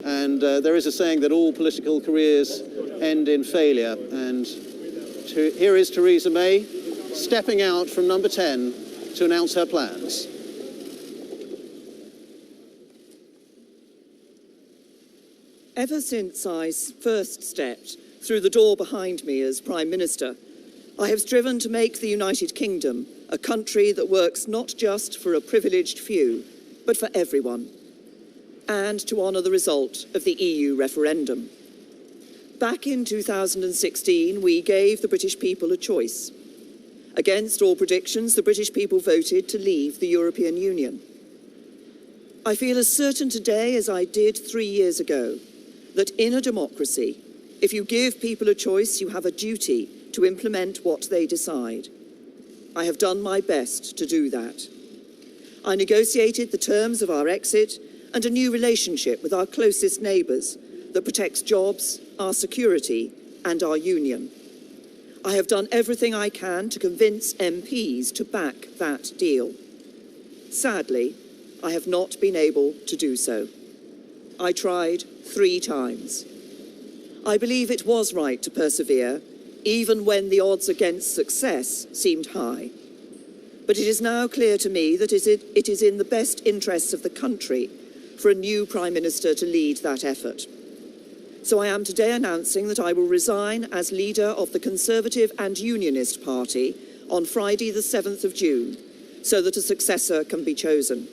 And there is a saying that all political careers end in failure. And here is Theresa May stepping out from number 10 to announce her plans. Ever since I first stepped through the door behind me as Prime Minister, I have striven to make the United Kingdom a country that works not just for a privileged few, but for everyone, and to honour the result of the EU referendum. Back in 2016, we gave the British people a choice. Against all predictions, the British people voted to leave the European Union. I feel as certain today as I did 3 years ago that in a democracy, if you give people a choice, you have a duty to implement what they decide. I have done my best to do that. I negotiated the terms of our exit and a new relationship with our closest neighbours that protects jobs, our security and our union. I have done everything I can to convince MPs to back that deal. Sadly, I have not been able to do so. I tried 3 times. I believe it was right to persevere, even when the odds against success seemed high. But it is now clear to me that it is in the best interests of the country for a new Prime Minister to lead that effort. So I am today announcing that I will resign as leader of the Conservative and Unionist Party on Friday the 7th of June, so that a successor can be chosen.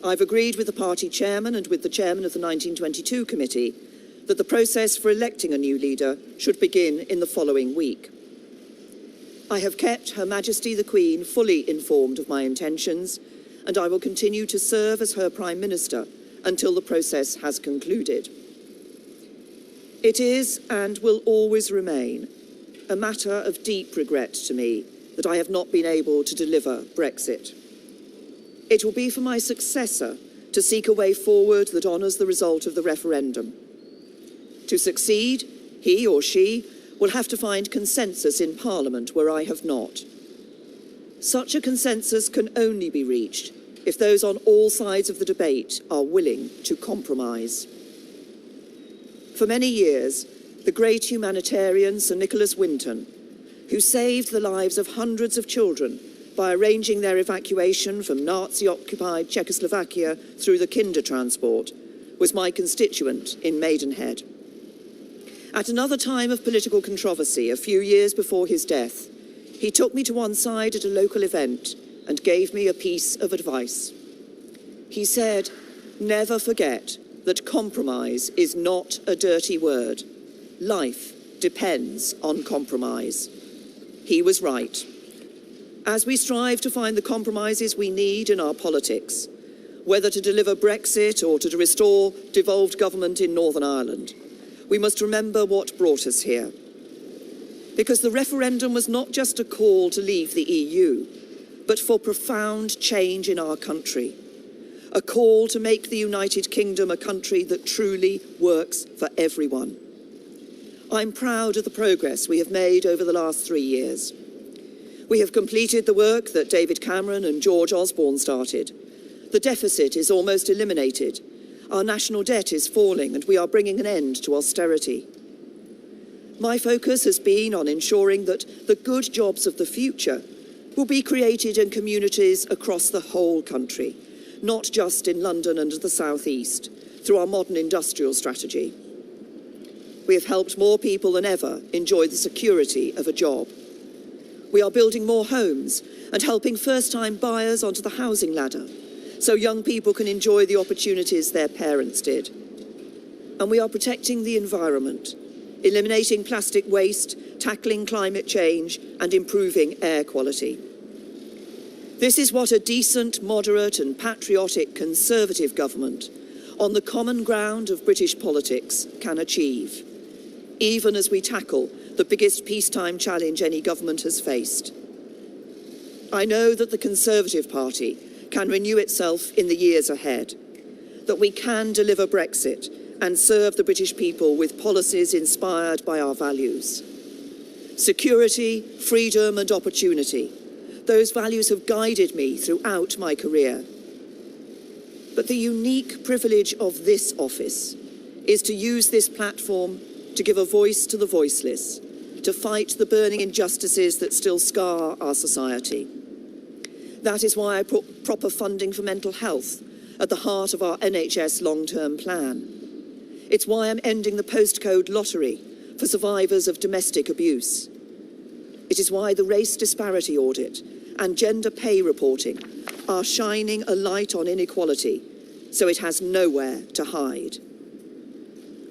I've agreed with the party chairman and with the chairman of the 1922 committee that the process for electing a new leader should begin in the following week. I have kept Her Majesty the Queen fully informed of my intentions, and I will continue to serve as her Prime Minister until the process has concluded. It is and will always remain a matter of deep regret to me that I have not been able to deliver Brexit. It will be for my successor to seek a way forward that honours the result of the referendum. To succeed, he or she will have to find consensus in Parliament where I have not. Such a consensus can only be reached if those on all sides of the debate are willing to compromise. For many years, the great humanitarian Sir Nicholas Winton, who saved the lives of hundreds of children by arranging their evacuation from Nazi-occupied Czechoslovakia through the Kinder transport, was my constituent in Maidenhead. At another time of political controversy, a few years before his death, he took me to one side at a local event and gave me a piece of advice. He said, "Never forget that compromise is not a dirty word. Life depends on compromise." He was right. As we strive to find the compromises we need in our politics, whether to deliver Brexit or to restore devolved government in Northern Ireland, we must remember what brought us here. Because the referendum was not just a call to leave the EU, but for profound change in our country. A call to make the United Kingdom a country that truly works for everyone. I'm proud of the progress we have made over the last 3 years. We have completed the work that David Cameron and George Osborne started. The deficit is almost eliminated. Our national debt is falling and we are bringing an end to austerity. My focus has been on ensuring that the good jobs of the future will be created in communities across the whole country, not just in London and the South East, through our modern industrial strategy. We have helped more people than ever enjoy the security of a job. We are building more homes and helping first-time buyers onto the housing ladder, so young people can enjoy the opportunities their parents did. And we are protecting the environment, eliminating plastic waste, tackling climate change, and improving air quality. This is what a decent, moderate and patriotic Conservative government on the common ground of British politics can achieve, even as we tackle the biggest peacetime challenge any government has faced. I know that the Conservative Party can renew itself in the years ahead, that we can deliver Brexit and serve the British people with policies inspired by our values. Security, freedom and opportunity. Those values have guided me throughout my career. But the unique privilege of this office is to use this platform to give a voice to the voiceless, to fight the burning injustices that still scar our society. That is why I put proper funding for mental health at the heart of our NHS long-term plan. It's why I'm ending the postcode lottery for survivors of domestic abuse. It is why the race disparity audit and gender pay reporting are shining a light on inequality so it has nowhere to hide.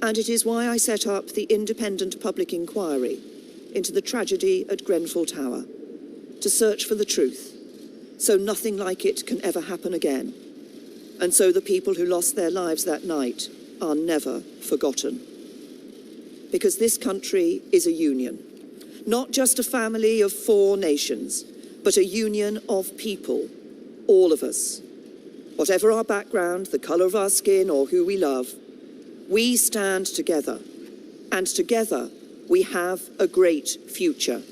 And it is why I set up the independent public inquiry into the tragedy at Grenfell Tower, to search for the truth, so nothing like it can ever happen again, and so the people who lost their lives that night are never forgotten. Because this country is a union, not just a family of 4 nations, but a union of people, all of us. Whatever our background, the colour of our skin, or who we love, we stand together, and together we have a great future.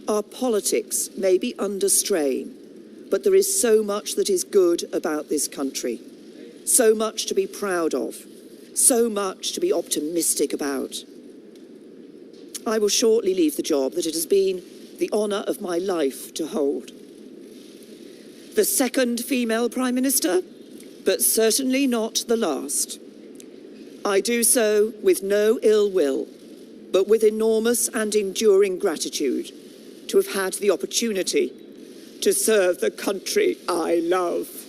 Our politics may be under strain, but there is so much that is good about this country, so much to be proud of, so much to be optimistic about. I will shortly leave the job that it has been the honour of my life to hold. The second female Prime Minister, but certainly not the last. I do so with no ill will, but with enormous and enduring gratitude to have had the opportunity to serve the country I love.